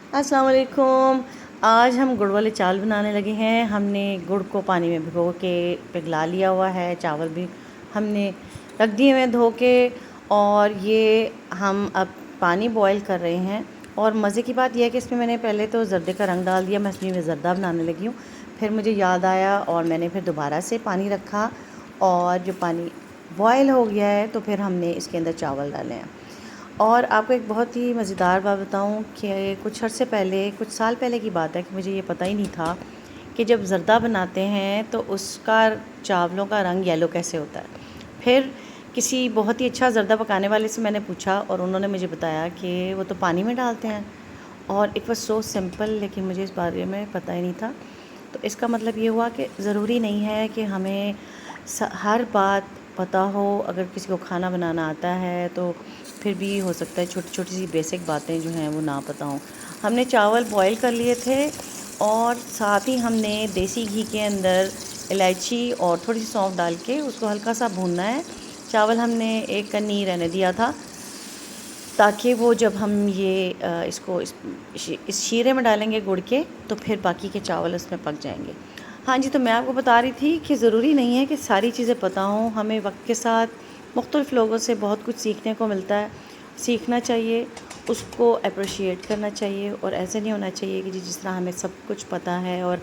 अस्सलाम वालेकुम। आज हम गुड़ वाले चावल बनाने लगे हैं। हमने गुड़ को पानी में भिगो के पिघला लिया हुआ है। चावल भी हमने रख दिए हुए हैं धो के। और ये हम अब पानी बॉईल कर रहे हैं। और मज़े की बात यह है कि इसमें मैंने पहले तो ज़र्दे का रंग डाल दिया। मैं इसमें ज़र्दा बनाने लगी हूँ। फिर मुझे याद आया और मैंने फिर दोबारा से पानी रखा, और जो पानी बॉयल हो गया है तो फिर हमने इसके अंदर चावल डाले हैं। और आपको एक बहुत ही मज़ेदार बात बताऊं कि कुछ अर्से पहले, कुछ साल पहले की बात है कि मुझे ये पता ही नहीं था कि जब ज़र्दा बनाते हैं तो उसका चावलों का रंग येलो कैसे होता है। फिर किसी बहुत ही अच्छा ज़र्दा पकाने वाले से मैंने पूछा और उन्होंने मुझे बताया कि वो तो पानी में डालते हैं। और इट वाज सो सिंपल, लेकिन मुझे इस बारे में पता ही नहीं था। तो इसका मतलब ये हुआ कि ज़रूरी नहीं है कि हमें हर बात पता हो। अगर किसी को खाना बनाना आता है तो फिर भी हो सकता है छोटी छोटी सी बेसिक बातें जो हैं वो ना पता हों। हमने चावल बॉईल कर लिए थे और साथ ही हमने देसी घी के अंदर इलायची और थोड़ी सी सौंफ डाल के उसको हल्का सा भूनना है। चावल हमने एक कन्नी रहने दिया था ताकि वो जब हम ये इसको इस शीरे में डालेंगे गुड़ के, तो फिर बाकी के चावल उसमें पक जाएंगे। हाँ जी, तो मैं आपको बता रही थी कि ज़रूरी नहीं है कि सारी चीज़ें पता हों। हमें वक्त के साथ मुख्तलिफ़ लोगों से बहुत कुछ सीखने को मिलता है। सीखना चाहिए, उसको अप्रिशिएट करना चाहिए, और ऐसे नहीं होना चाहिए कि जिस तरह हमें सब कुछ पता है और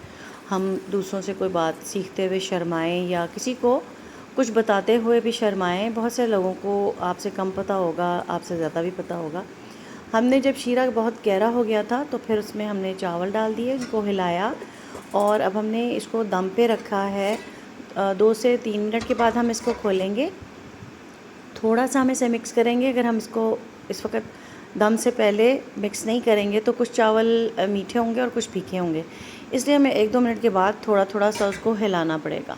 हम दूसरों से कोई बात सीखते हुए शर्माएं या किसी को कुछ बताते हुए भी शर्माएं। बहुत से लोगों को आपसे कम पता होगा, आपसे ज़्यादा भी पता होगा। हमने जब शीरा बहुत गहरा हो गया था तो फिर उसमें हमने चावल डाल दिए, उसको हिलाया, और अब हमने इसको दम पे रखा है। 2 से 3 मिनट के बाद हम इसको खोलेंगे। थोड़ा सा हम इसे मिक्स करेंगे। अगर हम इसको इस वक्त दम से पहले मिक्स नहीं करेंगे तो कुछ चावल मीठे होंगे और कुछ फीके होंगे, इसलिए हमें 1-2 मिनट के बाद थोड़ा थोड़ा सा उसको हिलाना पड़ेगा।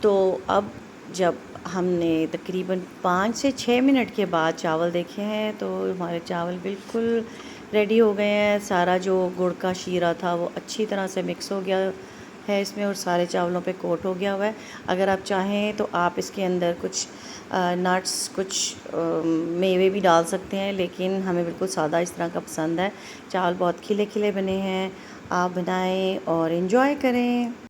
तो अब जब हमने तकरीबन 5 से 6 मिनट के बाद चावल देखे हैं तो हमारे चावल बिल्कुल रेडी हो गए हैं। सारा जो गुड़ का शीरा था वो अच्छी तरह से मिक्स हो गया है इसमें और सारे चावलों पे कोट हो गया हुआ है। अगर आप चाहें तो आप इसके अंदर कुछ नट्स, कुछ मेवे भी डाल सकते हैं, लेकिन हमें बिल्कुल सादा इस तरह का पसंद है। चावल बहुत खिले खिले बने हैं। आप बनाएं और इन्जॉय करें।